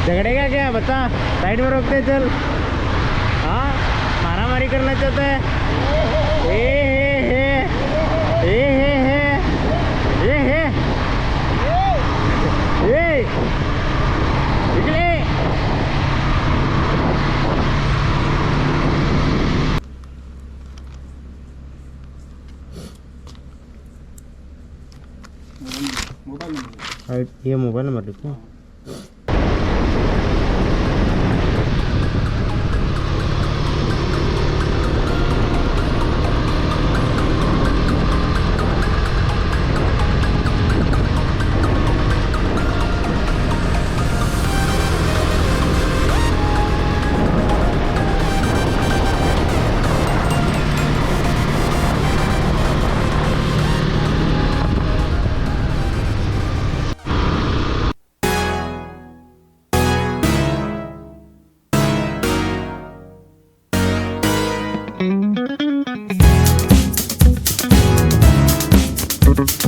झगड़ेगा क्या बता, साइड में रोकते चल। हाँ मारा मारी करना चाहता है। ए हे ए हे ए निकले। ये मोबाइल नंबर लिखो। Thank you.